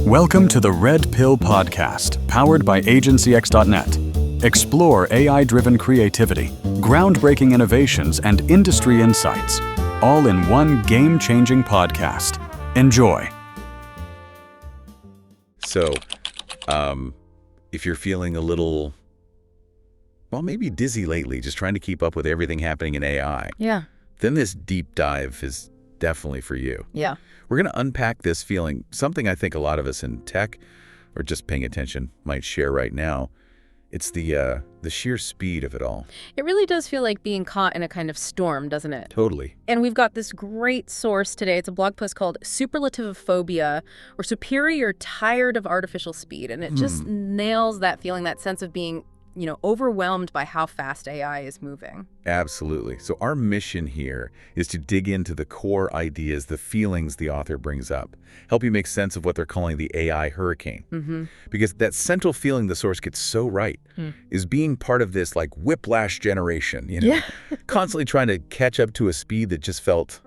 Welcome to the Red Pill Podcast, powered by agencyx.net. Explore AI-driven creativity, groundbreaking innovations, and industry insights, all in one game-changing podcast. Enjoy. So, if you're feeling a little, well, maybe dizzy lately, just trying to keep up with everything happening in AI, then this deep dive is definitely for you. Yeah. We're going to unpack this feeling, something I think a lot of us in tech, or just paying attention, might share right now. It's the sheer speed of it all. It really does feel like being caught in a kind of storm, doesn't it? Totally. And we've got this great source today. It's a blog post called Superlativophobia, or Superior Tired of Artificial Speed. And it just nails that feeling, that sense of being, overwhelmed by how fast AI is moving. Absolutely. So our mission here is to dig into the core ideas, the feelings the author brings up, help you make sense of what they're calling the AI hurricane. Because that central feeling the source gets so right is being part of this like whiplash generation, constantly trying to catch up to a speed that just felt,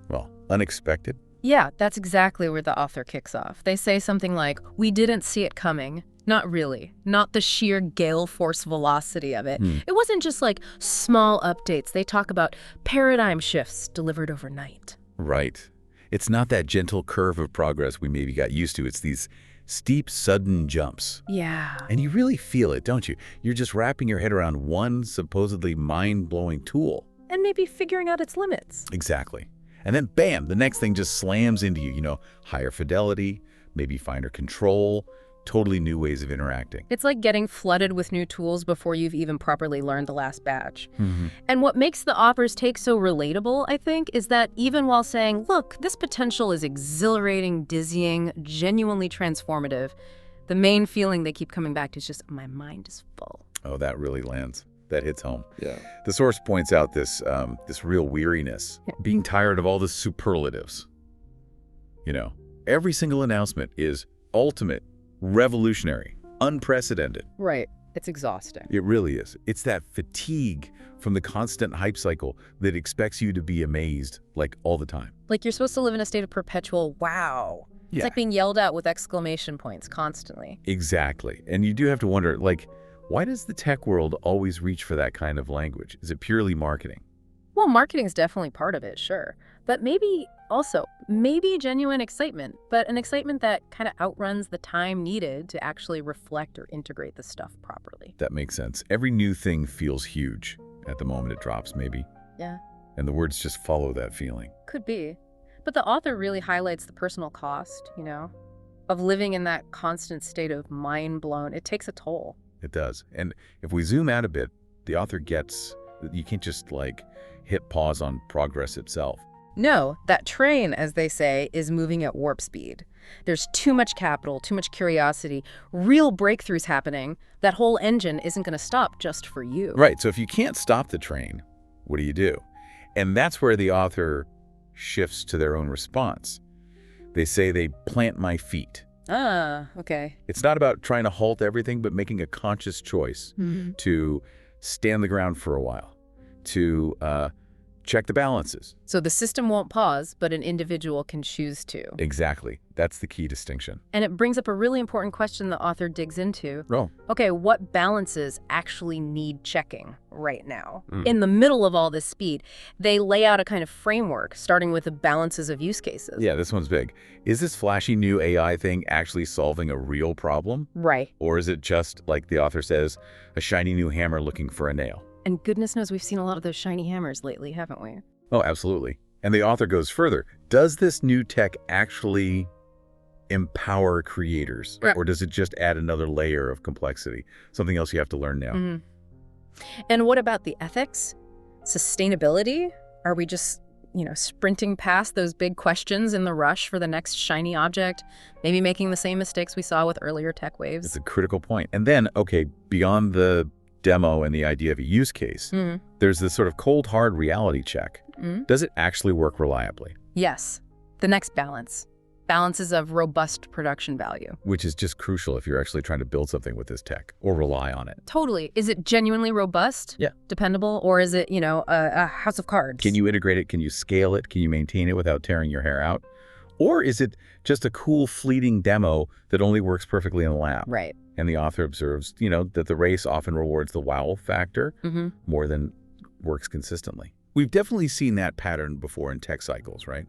well, unexpected. Yeah, that's exactly where the author kicks off. They say something like, "We didn't see it coming." Not really. Not the sheer gale force velocity of it. It wasn't just like small updates. They talk about paradigm shifts delivered overnight. Right. It's not that gentle curve of progress we maybe got used to. It's these steep, sudden jumps. Yeah. And you really feel it, don't you? You're just wrapping your head around one supposedly mind-blowing tool. And maybe figuring out its limits. Exactly. And then, bam, the next thing just slams into you, higher fidelity, maybe finer control, totally new ways of interacting. It's like getting flooded with new tools before you've even properly learned the last batch. And what makes the author's take so relatable, I think, is that even while saying, look, this potential is exhilarating, dizzying, genuinely transformative, the main feeling they keep coming back to is just, my mind is full. Oh, that really lands. That hits home. Yeah. The source points out this real weariness, being tired of all the superlatives. Every single announcement is ultimate, revolutionary, unprecedented. Right. It's exhausting. It really is. It's that fatigue from the constant hype cycle that expects you to be amazed, like, all the time. Like you're supposed to live in a state of perpetual wow. Yeah. It's like being yelled at with exclamation points constantly. Exactly. And you do have to wonder, why does the tech world always reach for that kind of language? Is it purely marketing? Well, marketing is definitely part of it, sure. But maybe genuine excitement, but an excitement that kind of outruns the time needed to actually reflect or integrate the stuff properly. That makes sense. Every new thing feels huge at the moment it drops, maybe. Yeah. And the words just follow that feeling. Could be. But the author really highlights the personal cost, of living in that constant state of mind blown. It takes a toll. It does. And if we zoom out a bit, the author gets that you can't just hit pause on progress itself. No, that train, as they say, is moving at warp speed. There's too much capital, too much curiosity, real breakthroughs happening. That whole engine isn't going to stop just for you. Right. So if you can't stop the train, what do you do? And that's where the author shifts to their own response. They say they plant my feet. Ah, okay. It's not about trying to halt everything, but making a conscious choice to stand the ground for a while, to check the balances. So the system won't pause, but an individual can choose to. Exactly. That's the key distinction. And it brings up a really important question the author digs into. Oh. Okay, what balances actually need checking right now? In the middle of all this speed, they lay out a kind of framework, starting with the balances of use cases. Yeah, this one's big. Is this flashy new AI thing actually solving a real problem? Right. Or is it just, like the author says, a shiny new hammer looking for a nail? And goodness knows we've seen a lot of those shiny hammers lately, haven't we? Oh, absolutely. And the author goes further. Does this new tech actually empower creators? Right. Or does it just add another layer of complexity? Something else you have to learn now. And what about the ethics? Sustainability? Are we just, sprinting past those big questions in the rush for the next shiny object? Maybe making the same mistakes we saw with earlier tech waves? It's a critical point. And then, okay, beyond the demo and the idea of a use case, there's this sort of cold, hard reality check. Does it actually work reliably? Yes. The next balance. Balances of robust production value. Which is just crucial if you're actually trying to build something with this tech or rely on it. Totally. Is it genuinely robust? Yeah. Dependable? Or is it, a house of cards? Can you integrate it? Can you scale it? Can you maintain it without tearing your hair out? Or is it just a cool, fleeting demo that only works perfectly in the lab? Right. And the author observes, that the race often rewards the wow factor more than works consistently. We've definitely seen that pattern before in tech cycles, right?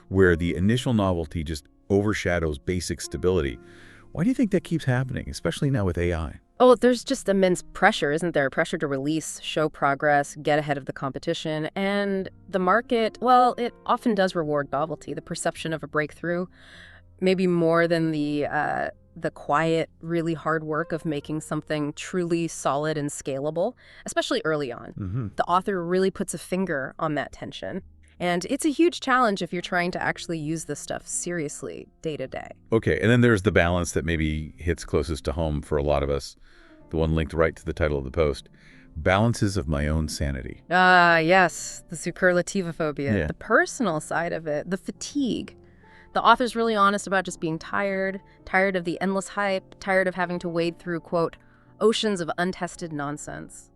Where the initial novelty just overshadows basic stability. Why do you think that keeps happening, especially now with AI? Oh, there's just immense pressure, isn't there? Pressure to release, show progress, get ahead of the competition. And the market, well, it often does reward novelty, the perception of a breakthrough, maybe more than the quiet, really hard work of making something truly solid and scalable, especially early on. The author really puts a finger on that tension. And it's a huge challenge if you're trying to actually use this stuff seriously day to day. Okay, and then there's the balance that maybe hits closest to home for a lot of us, the one linked right to the title of the post, balances of my own sanity. Yes, the superlativophobia, Yeah. the personal side of it, the fatigue. The author's really honest about just being tired of the endless hype, tired of having to wade through, quote, oceans of untested nonsense.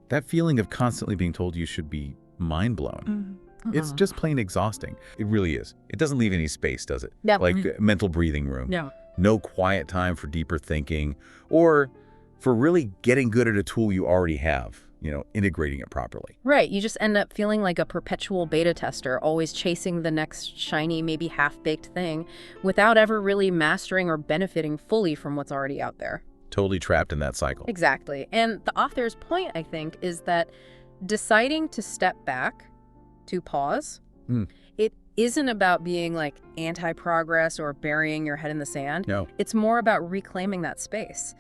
That feeling of constantly being told you should be mind-blown. It's just plain exhausting. It really is. It doesn't leave any space, does it? No. Like mental breathing room. No. No quiet time for deeper thinking or for really getting good at a tool you already have, integrating it properly. Right, you just end up feeling like a perpetual beta tester, always chasing the next shiny, maybe half-baked thing, without ever really mastering or benefiting fully from what's already out there. Totally trapped in that cycle. Exactly. And the author's point, I think, is that deciding to step back, to pause, it isn't about being like anti-progress or burying your head in the sand. No. It's more about reclaiming that space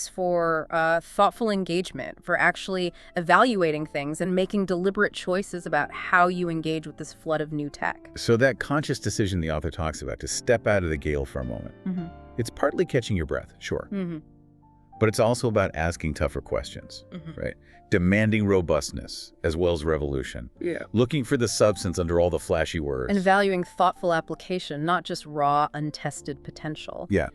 for thoughtful engagement, for actually evaluating things and making deliberate choices about how you engage with this flood of new tech. So that conscious decision the author talks about to step out of the gale for a moment, it's partly catching your breath, sure. But it's also about asking tougher questions, right? Demanding robustness as well as revolution. Yeah. Looking for the substance under all the flashy words. And valuing thoughtful application, not just raw, untested potential. Yeah.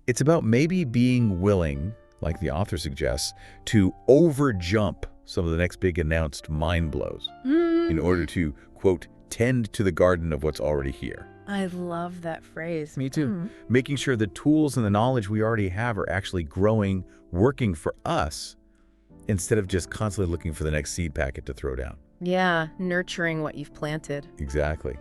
It's about maybe being willing, like the author suggests, to overjump some of the next big announced mind blows in order to, quote, tend to the garden of what's already here. I love that phrase. Me too. Making sure the tools and the knowledge we already have are actually growing, working for us, instead of just constantly looking for the next seed packet to throw down. Yeah, nurturing what you've planted. Exactly.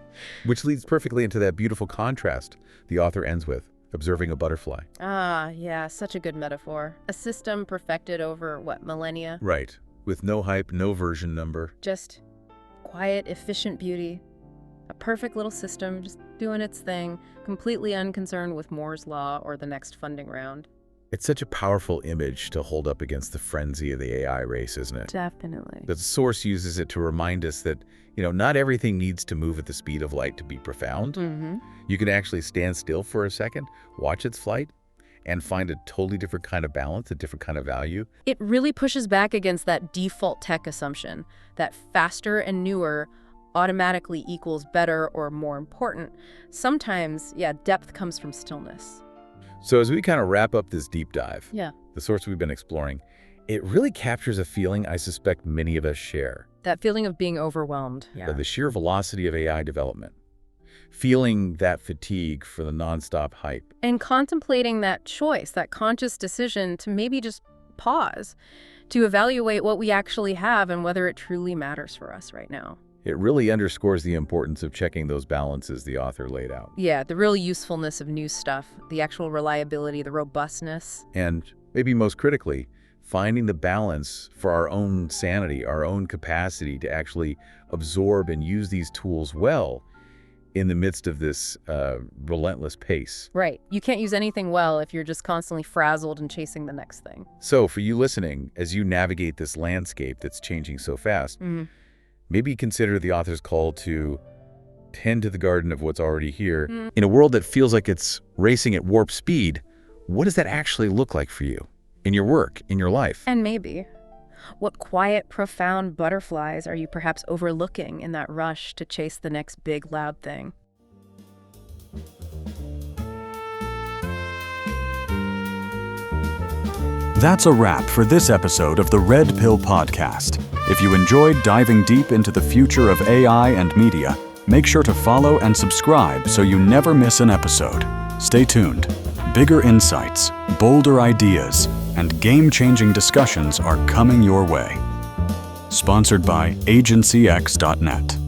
Which leads perfectly into that beautiful contrast the author ends with, observing a butterfly. Yeah, such a good metaphor. A system perfected over, millennia? Right. With no hype, no version number. Just quiet, efficient beauty. A perfect little system, just doing its thing, completely unconcerned with Moore's Law or the next funding round. It's such a powerful image to hold up against the frenzy of the AI race, isn't it? Definitely. The source uses it to remind us that, not everything needs to move at the speed of light to be profound. You can actually stand still for a second, watch its flight, and find a totally different kind of balance, a different kind of value. It really pushes back against that default tech assumption that faster and newer automatically equals better or more important. Sometimes, depth comes from stillness. So as we kind of wrap up this deep dive, Yeah. the source we've been exploring, it really captures a feeling I suspect many of us share. That feeling of being overwhelmed. The sheer velocity of AI development. Feeling that fatigue for the nonstop hype. And contemplating that choice, that conscious decision to maybe just pause, to evaluate what we actually have and whether it truly matters for us right now. It really underscores the importance of checking those balances the author laid out. Yeah, the real usefulness of new stuff, the actual reliability, the robustness. And maybe most critically, finding the balance for our own sanity, our own capacity to actually absorb and use these tools well in the midst of this relentless pace. Right. You can't use anything well if you're just constantly frazzled and chasing the next thing. So for you listening, as you navigate this landscape that's changing so fast, maybe consider the author's call to tend to the garden of what's already here. In a world that feels like it's racing at warp speed, what does that actually look like for you? In your work, in your life? And maybe, what quiet, profound butterflies are you perhaps overlooking in that rush to chase the next big, loud thing? That's a wrap for this episode of the Red Pill Podcast. If you enjoyed diving deep into the future of AI and media, Make sure to follow and subscribe so you never miss an episode. Stay tuned. Bigger insights, bolder ideas, and game-changing discussions are coming your way. Sponsored by agencyx.net.